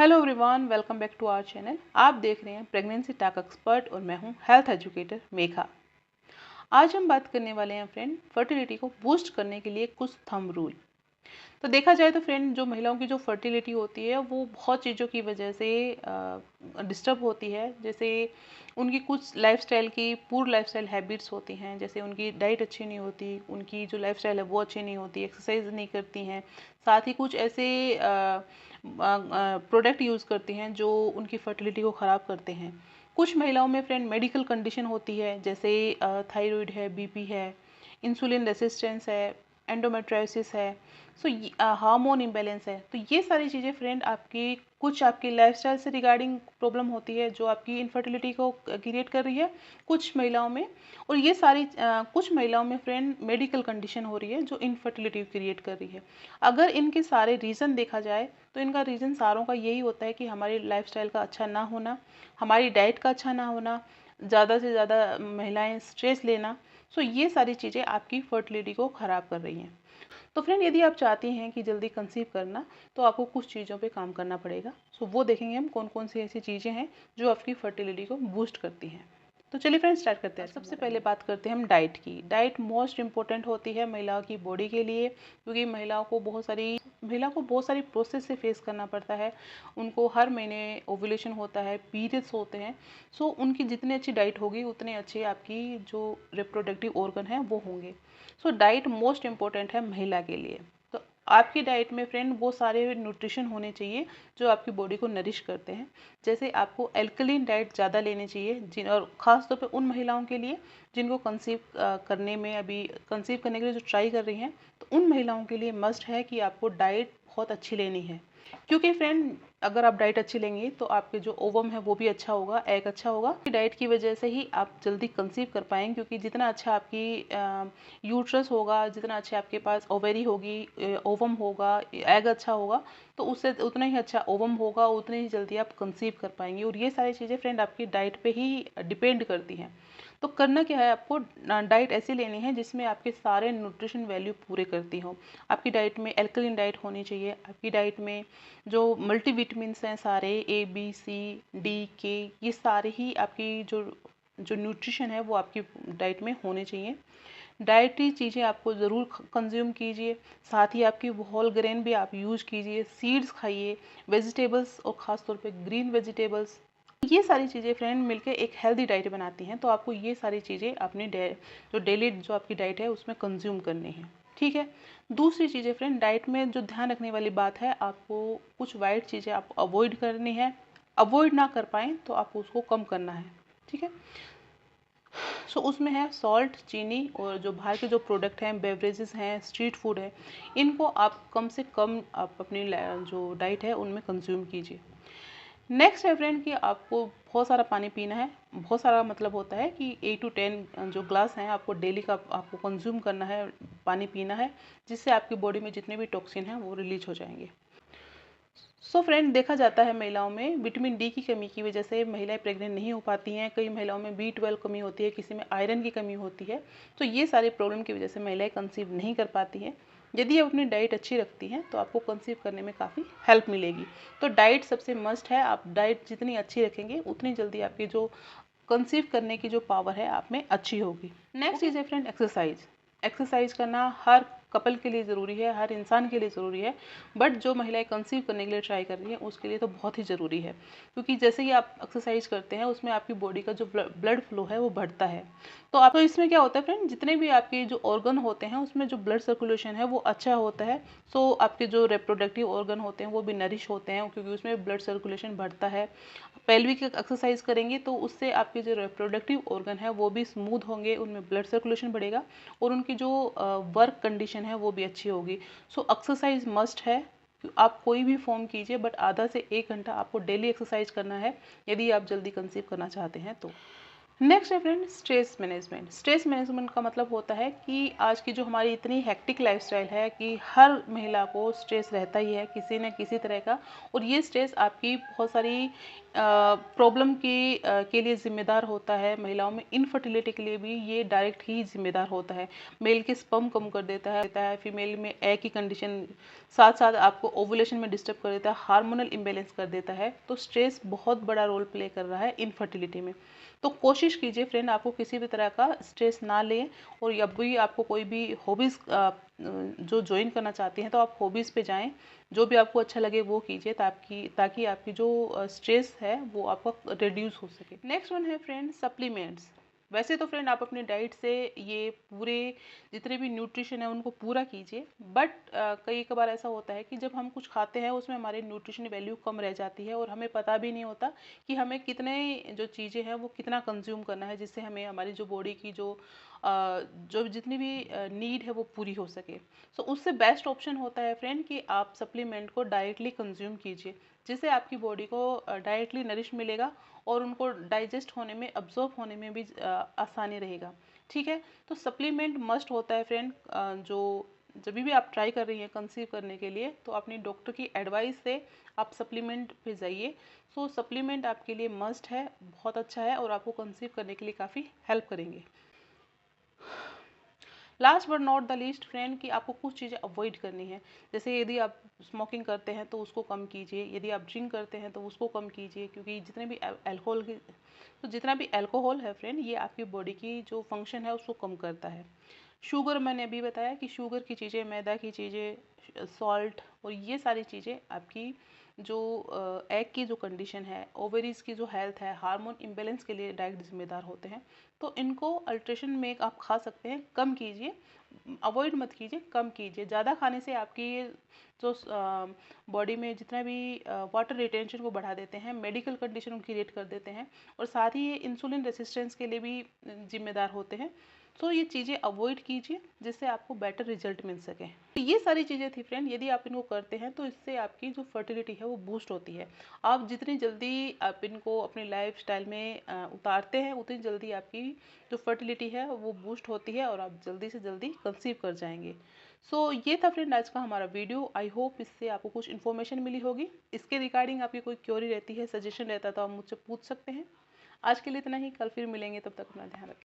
Hello everyone, welcome back to our channel. आप देख रहे हैं प्रेगनेंसी टॉक एक्सपर्ट और मैं हूं हेल्थ एजुकेटर मेघा। आज हम बात करने वाले हैं फ्रेंड फर्टिलिटी को बूस्ट करने के लिए कुछ थंब रूल। तो देखा जाए तो फ्रेंड जो महिलाओं की जो फर्टिलिटी होती है वो बहुत चीज़ों की वजह से डिस्टर्ब होती है। जैसे उनकी कुछ लाइफस्टाइल की पूर लाइफस्टाइल हैबिट्स होती हैं, जैसे उनकी डाइट अच्छी नहीं होती, उनकी जो लाइफस्टाइल है वो अच्छी नहीं होती, एक्सरसाइज नहीं करती हैं, साथ ही कुछ ऐसे प्रोडक्ट यूज़ करती हैं जो उनकी फर्टिलिटी को ख़राब करते हैं। कुछ महिलाओं में फ्रेंड मेडिकल कंडीशन होती है, जैसे थायराइड है, बीपी है, इंसुलिन रेसिस्टेंस है, एंडोमेट्रायोसिस है, सो हार्मोन इम्बैलेंस है। तो ये सारी चीज़ें फ्रेंड आपकी लाइफस्टाइल से रिगार्डिंग प्रॉब्लम होती है जो आपकी इनफर्टिलिटी को क्रिएट कर रही है कुछ महिलाओं में। और ये सारी कुछ महिलाओं में फ्रेंड मेडिकल कंडीशन हो रही है जो इनफर्टिलिटी क्रिएट कर रही है। अगर इनके सारे रीज़न देखा जाए तो इनका रीज़न सारों का यही होता है कि हमारी लाइफस्टाइल का अच्छा ना होना, हमारी डाइट का अच्छा ना होना, ज़्यादा से ज़्यादा महिलाएं स्ट्रेस लेना। सो ये सारी चीज़ें आपकी फर्टिलिटी को ख़राब कर रही हैं। तो फ्रेंड यदि आप चाहती हैं कि जल्दी कंसीव करना तो आपको कुछ चीज़ों पे काम करना पड़ेगा। सो वो देखेंगे हम कौन कौन सी ऐसी चीज़ें हैं जो आपकी फर्टिलिटी को बूस्ट करती हैं। तो चलिए फ्रेंड्स स्टार्ट करते हैं। सबसे पहले बात करते हैं हम डाइट की। डाइट मोस्ट इंपॉर्टेंट होती है महिलाओं की बॉडी के लिए, क्योंकि महिला को बहुत सारी प्रोसेस से फेस करना पड़ता है। उनको हर महीने ओव्यूलेशन होता है, पीरियड्स होते हैं। सो उनकी जितनी अच्छी डाइट होगी उतने अच्छे आपकी जो रिप्रोडक्टिव ऑर्गन है वो होंगे। सो डाइट मोस्ट इम्पोर्टेंट है महिला के लिए। तो आपकी डाइट में फ्रेंड वो सारे न्यूट्रिशन होने चाहिए जो आपकी बॉडी को नरिश करते हैं। जैसे आपको एल्कलीन डाइट ज़्यादा लेनी चाहिए, और ख़ास तौर पे उन महिलाओं के लिए जिनको कंसीव करने के लिए जो ट्राई कर रही हैं, तो उन महिलाओं के लिए मस्ट है कि आपको डाइट बहुत अच्छी लेनी है। क्योंकि फ्रेंड अगर आप डाइट अच्छी लेंगे तो आपके जो ओवम है वो भी अच्छा होगा, एग अच्छा होगा। डाइट की वजह से ही आप जल्दी कंसीव कर पाएंगे, क्योंकि जितना अच्छा आपकी यूट्रस होगा, जितना अच्छा आपके पास ओवेरी होगी, ओवम होगा, एग अच्छा होगा, तो उससे उतना ही अच्छा ओवम होगा, उतनी ही जल्दी आप कंसीव कर पाएंगे। और ये सारी चीज़ें फ्रेंड आपकी डाइट पे ही डिपेंड करती हैं। तो करना क्या है, आपको डाइट ऐसी लेनी है जिसमें आपके सारे न्यूट्रिशन वैल्यू पूरे करती हो। आपकी डाइट में एल्कलीन डाइट होनी चाहिए। आपकी डाइट में जो मल्टीविटामिन्स हैं सारे A B C D K, ये सारे ही आपकी जो जो न्यूट्रिशन है वो आपकी डाइट में होने चाहिए। डाइटरी चीज़ें आपको ज़रूर कंज्यूम कीजिए। साथ ही आपकी होल ग्रेन भी आप यूज कीजिए, सीड्स खाइए, वेजिटेबल्स और ख़ास तौर पे ग्रीन वेजिटेबल्स। ये सारी चीज़ें फ्रेंड मिलके एक हेल्दी डाइट बनाती हैं। तो आपको ये सारी चीज़ें अपनी जो डेली जो आपकी डाइट है उसमें कंज्यूम करनी है। ठीक है। दूसरी चीज़ें फ्रेंड डाइट में जो ध्यान रखने वाली बात है, आपको कुछ वाइट चीज़ें आपको अवॉइड करनी है। अवॉइड ना कर पाएँ तो आपको उसको कम करना है। ठीक है। सो उसमें है सॉल्ट, चीनी, और जो बाहर के जो प्रोडक्ट हैं, बेवरेजेस हैं, स्ट्रीट फूड है, इनको आप कम से कम आप अपनी जो डाइट है उनमें कंज्यूम कीजिए। नेक्स्ट है फ्रेंड कि आपको बहुत सारा पानी पीना है। बहुत सारा मतलब होता है कि 8 to 10 जो ग्लास हैं आपको डेली का आपको कंज्यूम करना है, पानी पीना है, जिससे आपकी बॉडी में जितने भी टॉक्सिन हैं वो रिलीज हो जाएंगे। सो फ्रेंड देखा जाता है महिलाओं में विटामिन डी की कमी की वजह से महिलाएं प्रेग्नेंट नहीं हो पाती हैं। कई महिलाओं में B12 कमी होती है, किसी में आयरन की कमी होती है। तो ये सारे प्रॉब्लम की वजह से महिलाएं कंसीव नहीं कर पाती हैं। यदि आप अपनी डाइट अच्छी रखती हैं तो आपको कंसीव करने में काफ़ी हेल्प मिलेगी। तो डाइट सबसे मस्ट है। आप डाइट जितनी अच्छी रखेंगे उतनी जल्दी आपकी जो कंसीव करने की जो पावर है आप में अच्छी होगी। नेक्स्ट चीज़ है फ्रेंड एक्सरसाइज। एक्सरसाइज करना हर कपल के लिए ज़रूरी है, हर इंसान के लिए ज़रूरी है। बट जो महिलाएं कंसीव करने के लिए ट्राई कर रही हैं उसके लिए तो बहुत ही ज़रूरी है, क्योंकि जैसे ही आप एक्सरसाइज करते हैं उसमें आपकी बॉडी का जो ब्लड फ्लो है वो बढ़ता है। तो आपको इसमें क्या होता है फ्रेंड, जितने भी आपके जो ऑर्गन होते हैं उसमें जो ब्लड सर्कुलेशन है वो अच्छा होता है। सो आपके जो रिप्रोडक्टिव ऑर्गन होते हैं वो भी नरिश होते हैं, क्योंकि उसमें ब्लड सर्कुलेशन बढ़ता है। पेल्विक एक्सरसाइज करेंगे तो उससे आपके जो रिप्रोडक्टिव ऑर्गन है वो भी स्मूथ होंगे, उनमें ब्लड सर्कुलेशन बढ़ेगा और उनकी जो वर्क कंडीशन है वो भी अच्छी होगी। सो एक्सरसाइज मस्ट है। आप कोई भी फॉर्म कीजिए, बट आधा से 1 घंटा आपको डेली एक्सरसाइज करना है यदि आप जल्दी कंसीव करना चाहते हैं तो। नेक्स्ट है friend stress management. Stress management का मतलब होता है कि आज की जो हमारी इतनी हेक्टिक लाइफस्टाइल है कि हर महिला को स्ट्रेस रहता ही है किसी न किसी तरह का, और ये स्ट्रेस आपकी बहुत सारी प्रॉब्लम के लिए ज़िम्मेदार होता है। महिलाओं में इनफर्टिलिटी के लिए भी ये डायरेक्ट ही ज़िम्मेदार होता है। मेल के स्पर्म कम कर देता है, फीमेल में ए की कंडीशन, साथ साथ आपको ओवुलेशन में डिस्टर्ब कर देता है, हार्मोनल इम्बेलेंस कर देता है। तो स्ट्रेस बहुत बड़ा रोल प्ले कर रहा है इनफर्टिलिटी में। तो कोशिश कीजिए फ्रेंड आपको किसी भी तरह का स्ट्रेस ना लें, और अब भी आपको कोई भी हॉबीज़ जो ज्वाइन करना चाहती हैं तो आप हॉबीज़ पे जाएं, जो भी आपको अच्छा लगे वो कीजिए, ताकि आपकी जो स्ट्रेस है वो आपका रिड्यूस हो सके। नेक्स्ट वन है फ्रेंड सप्लीमेंट्स। वैसे तो फ्रेंड आप अपनी डाइट से ये पूरे जितने भी न्यूट्रिशन है उनको पूरा कीजिए, बट कई कबार ऐसा होता है कि जब हम कुछ खाते हैं उसमें हमारे न्यूट्रिशन वैल्यू कम रह जाती है और हमें पता भी नहीं होता कि हमें कितने जो चीज़ें हैं वो कितना कंज्यूम करना है, जिससे हमें हमारी जो बॉडी की जो जितनी भी नीड है वो पूरी हो सके। सो उससे बेस्ट ऑप्शन होता है फ्रेंड कि आप सप्लीमेंट को डायरेक्टली कंज्यूम कीजिए, जिससे आपकी बॉडी को डायरेक्टली नरिश मिलेगा और उनको डाइजेस्ट होने में, अब्जॉर्ब होने में भी आसानी रहेगा। ठीक है, तो सप्लीमेंट मस्ट होता है फ्रेंड। जो जब भी आप ट्राई कर रही हैं कंसीव करने के लिए तो अपनी डॉक्टर की एडवाइस से आप सप्लीमेंट पे जाइए। सो सप्लीमेंट आपके लिए मस्ट है, बहुत अच्छा है और आपको कंसीव करने के लिए काफ़ी हेल्प करेंगे। Last but not the least friend कि आपको कुछ चीज़ें अवॉइड करनी है। जैसे यदि आप स्मोकिंग करते हैं तो उसको कम कीजिए, यदि आप ड्रिंक करते हैं तो उसको कम कीजिए, क्योंकि जितने भी अल्कोहल की तो जितना भी अल्कोहल है फ्रेंड ये आपकी बॉडी की जो फंक्शन है उसको कम करता है। शुगर मैंने अभी बताया कि शुगर की चीज़ें, मैदा की चीज़ें, सॉल्ट और ये सारी चीज़ें आपकी जो एग की जो कंडीशन है, ओवरीज की जो हेल्थ है, हार्मोन इम्बेलेंस के लिए डायरेक्ट जिम्मेदार होते हैं। तो इनको अल्ट्रेशन में आप खा सकते हैं, कम कीजिए, अवॉइड मत कीजिए, कम कीजिए। ज़्यादा खाने से आपकी जो बॉडी में जितना भी वाटर रिटेंशन को बढ़ा देते हैं, मेडिकल कंडीशन क्रिएट कर देते हैं, और साथ ही ये इंसुलिन रेसिस्टेंस के लिए भी जिम्मेदार होते हैं। तो ये चीज़ें अवॉइड कीजिए जिससे आपको बेटर रिजल्ट मिल सके। तो ये सारी चीज़ें थी फ्रेंड, यदि आप इनको करते हैं तो इससे आपकी जो फर्टिलिटी है वो बूस्ट होती है। आप जितनी जल्दी आप इनको अपनी लाइफ स्टाइल में उतारते हैं उतनी जल्दी आपकी जो फर्टिलिटी है वो बूस्ट होती है और आप जल्दी से जल्दी कंसीव कर जाएंगे। सो ये था फ्रेंड आज का हमारा वीडियो। आई होप इससे आपको कुछ इन्फॉर्मेशन मिली होगी। इसके रिगार्डिंग आपकी कोई क्वेरी रहती है, सजेशन रहता है तो आप मुझसे पूछ सकते हैं। आज के लिए इतना ही, कल फिर मिलेंगे, तब तक अपना ध्यान रखें।